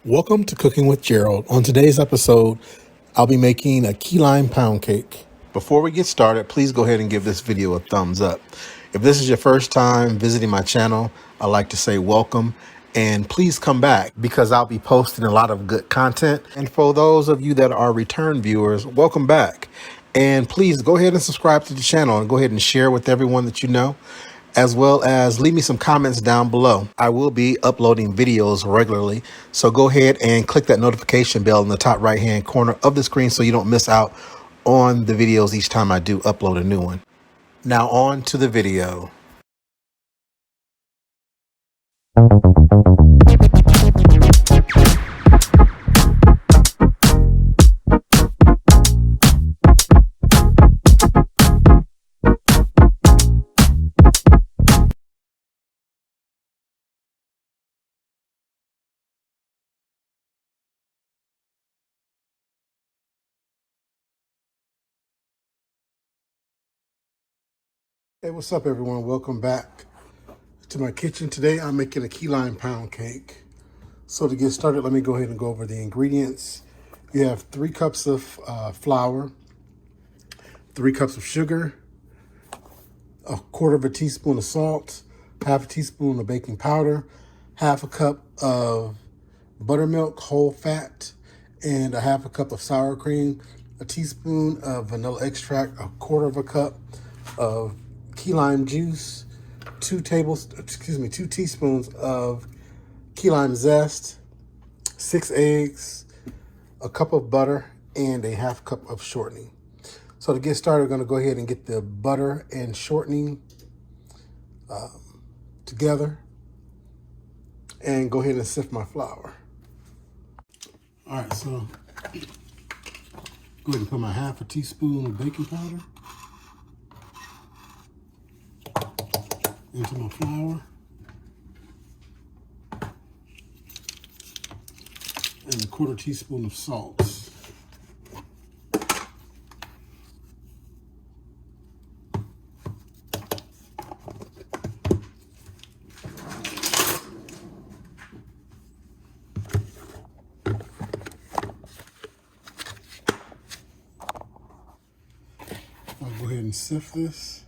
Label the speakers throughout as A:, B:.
A: Welcome to Cooking with Gerald. On today's episode, I'll be making a key lime pound cake. Before we get started, please go ahead and give this video a thumbs up. If this is your first time visiting my channel, I'd like to say welcome and please come back because I'll be posting a lot of good content. And for those of you that are return viewers, welcome back. And please go ahead and subscribe to the channel and go ahead and share with everyone that you know, as well as leave me some comments down below. I will be uploading videos regularly, so go ahead and click that notification bell in the top right hand corner of the screen so you don't miss out on the videos each time I do upload a new one. Now on to the video. Hey, what's up everyone? Welcome back to my kitchen. Today I'm making a key lime pound cake. So to get started, let me go ahead and go over the ingredients. You have 3 cups of flour, 3 cups of sugar, 1/4 teaspoon of salt, 1/2 teaspoon of baking powder, 1/2 cup of buttermilk, whole fat, and 1/2 cup of sour cream, a teaspoon of vanilla extract, 1/4 cup of key lime juice, 2 teaspoons of key lime zest, 6 eggs, a cup of butter, and a 1/2 cup of shortening. So to get started, we're going to go ahead and get the butter and shortening together and go ahead and sift my flour. All right, so go ahead and put my 1/2 teaspoon of baking powder into my flour and a 1/4 teaspoon of salt. I'll go ahead and sift this.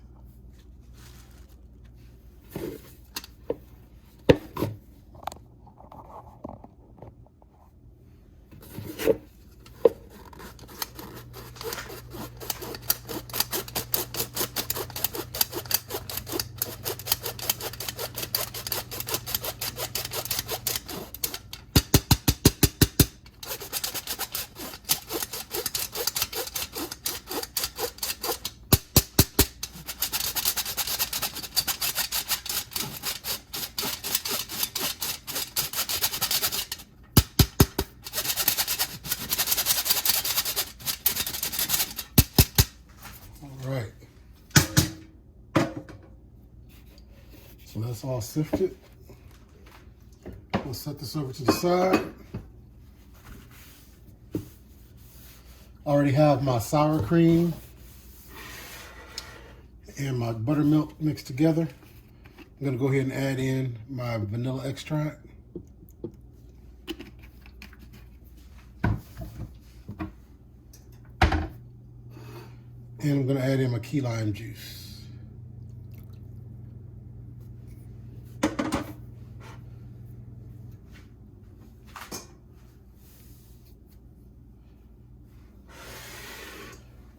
A: Right. So that's all sifted. We'll set this over to the side. I already have my sour cream and my buttermilk mixed together. I'm going to go ahead and add in my vanilla extract. And I'm going to add in my key lime juice.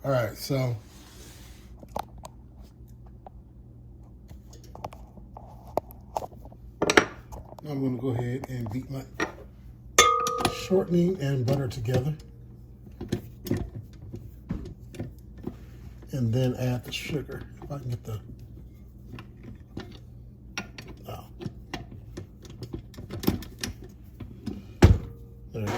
A: All right, so now I'm going to go ahead and beat my shortening and butter together. And then add the sugar. If I can get the, there we go.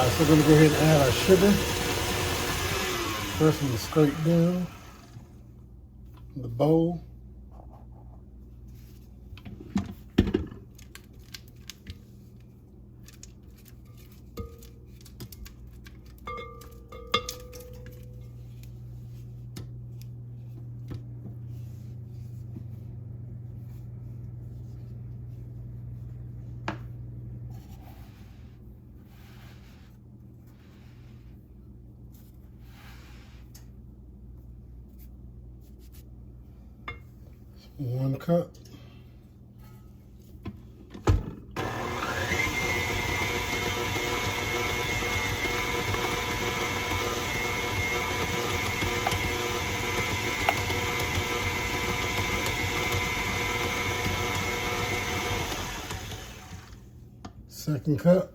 A: Alright, so we're going to go ahead and add our sugar. First, I'm going to scrape down the bowl. One cup. Second cup.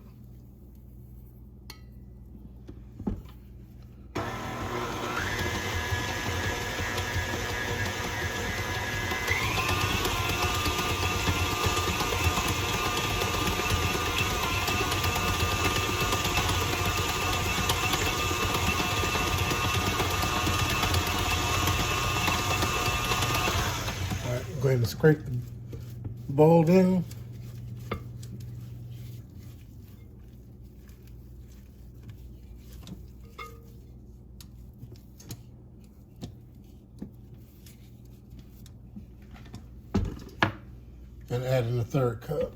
A: Go ahead and scrape the bowl down. And add in the third cup.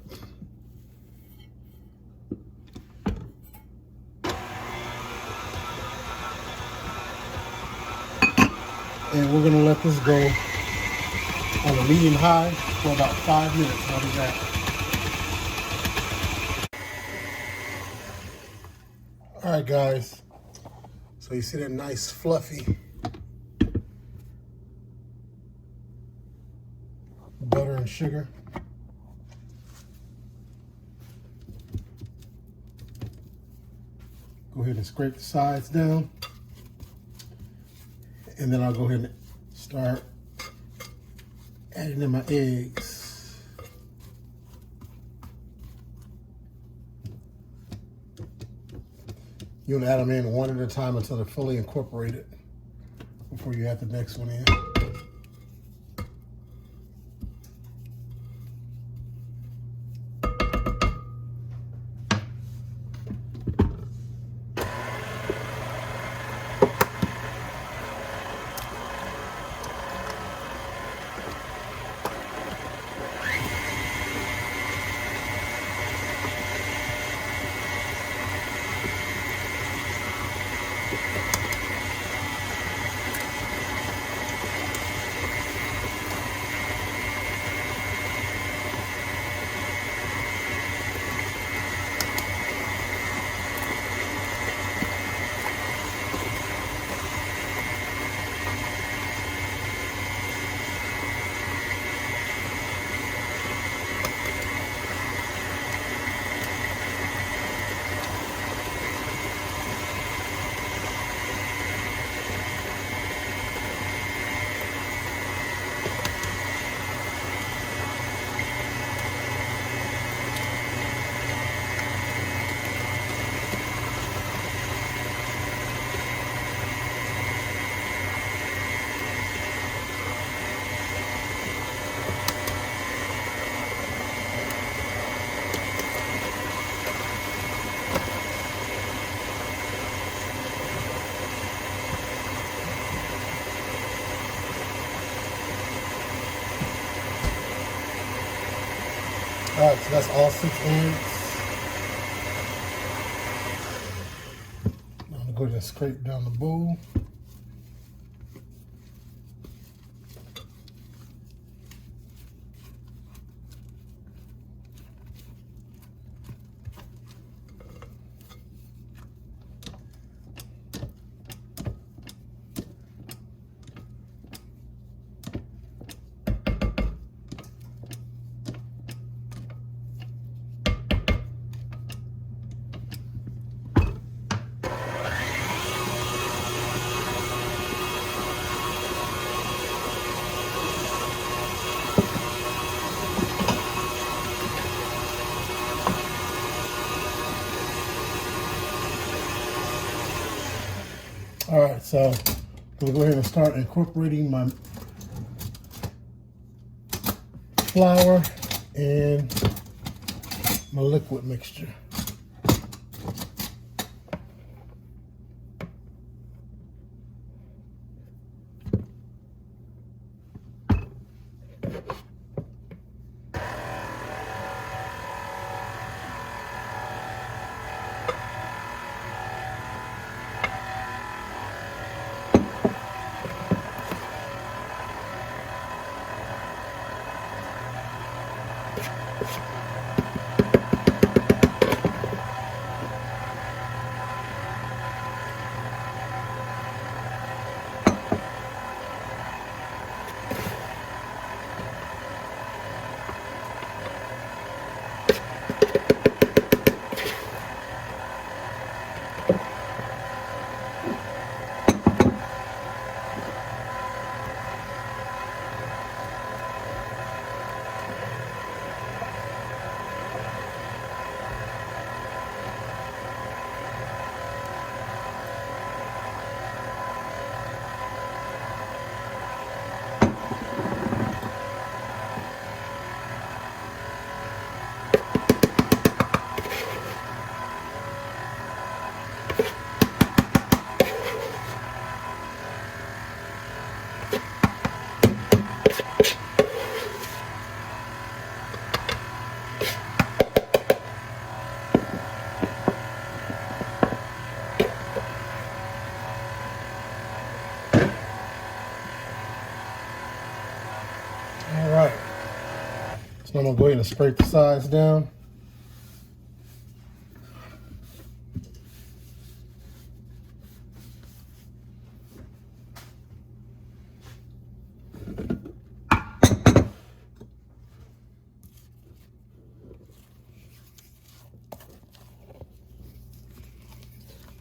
A: And we're gonna let this go on a medium high for about 5 minutes. I'll be back. All right, guys. So you see that nice fluffy butter and sugar. Go ahead and scrape the sides down. And then I'll go ahead and start adding in my eggs. You want to add them in one at a time until they're fully incorporated before you add the next one in. All right, so that's all 6 eggs. I'm gonna go ahead and scrape down the bowl. All right, so I'm gonna go ahead and start incorporating my flour and my liquid mixture. All right, so I'm gonna go ahead and scrape the sides down.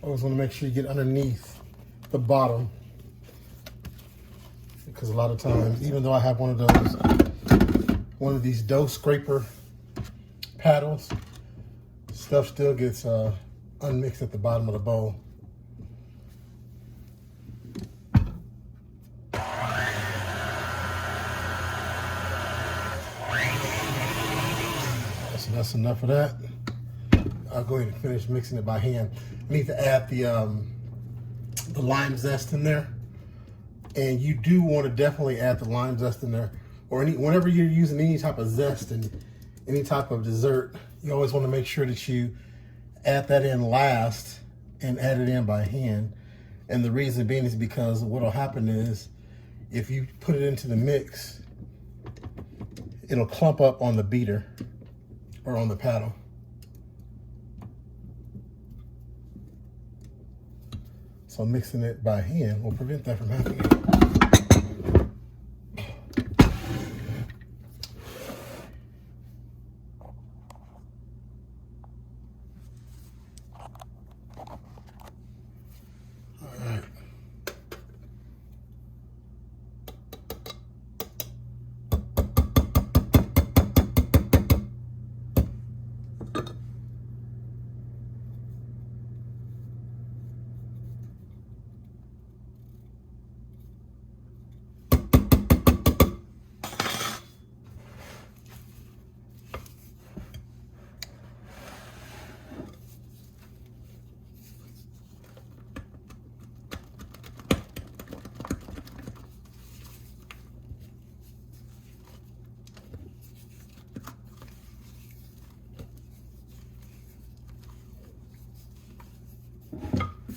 A: Always want to make sure you get underneath the bottom, because a lot of times, even though I have one of these dough scraper paddles, stuff still gets unmixed at the bottom of the bowl. So that's enough of that. I'll go ahead and finish mixing it by hand. I need to add the lime zest in there, and you do want to definitely add the lime zest in there, or whenever you're using any type of zest in any type of dessert, you always want to make sure that you add that in last and add it in by hand. And the reason being is because what'll happen is if you put it into the mix, it'll clump up on the beater or on the paddle. So mixing it by hand will prevent that from happening.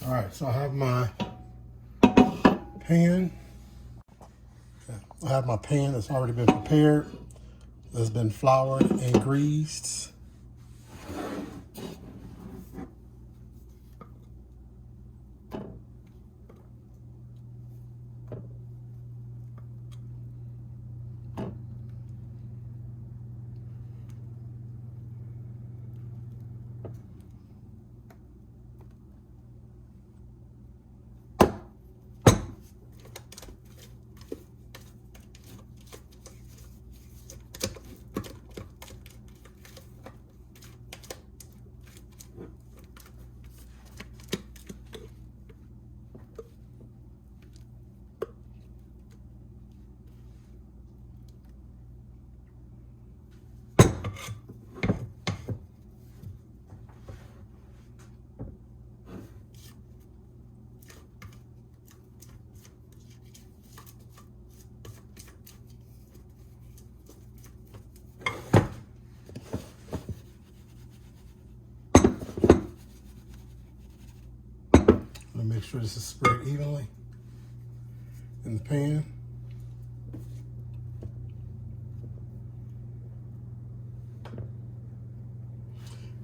A: All right, so I have my pan. I have my pan that's already been prepared, that's been floured and greased. Make sure this is spread evenly in the pan.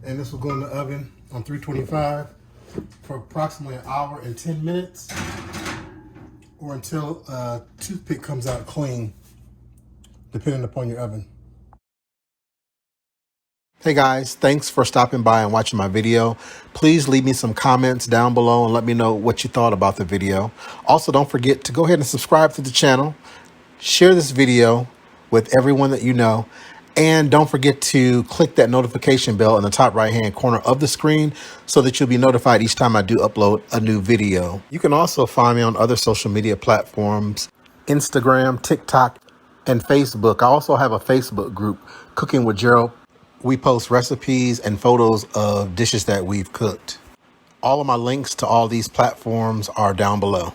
A: And this will go in the oven on 325 for approximately an hour and 10 minutes, or until a toothpick comes out clean, depending upon your oven. Hey guys, thanks for stopping by and watching my video. Please leave me some comments down below and let me know what you thought about the video. Also, don't forget to go ahead and subscribe to the channel. Share this video with everyone that you know. And don't forget to click that notification bell in the top right-hand corner of the screen so that you'll be notified each time I do upload a new video. You can also find me on other social media platforms, Instagram, TikTok, and Facebook. I also have a Facebook group, Cooking with Gerald. We post recipes and photos of dishes that we've cooked. All of my links to all these platforms are down below.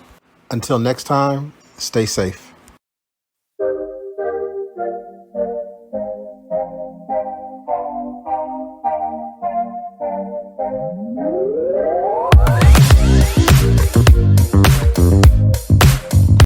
A: Until next time, stay safe.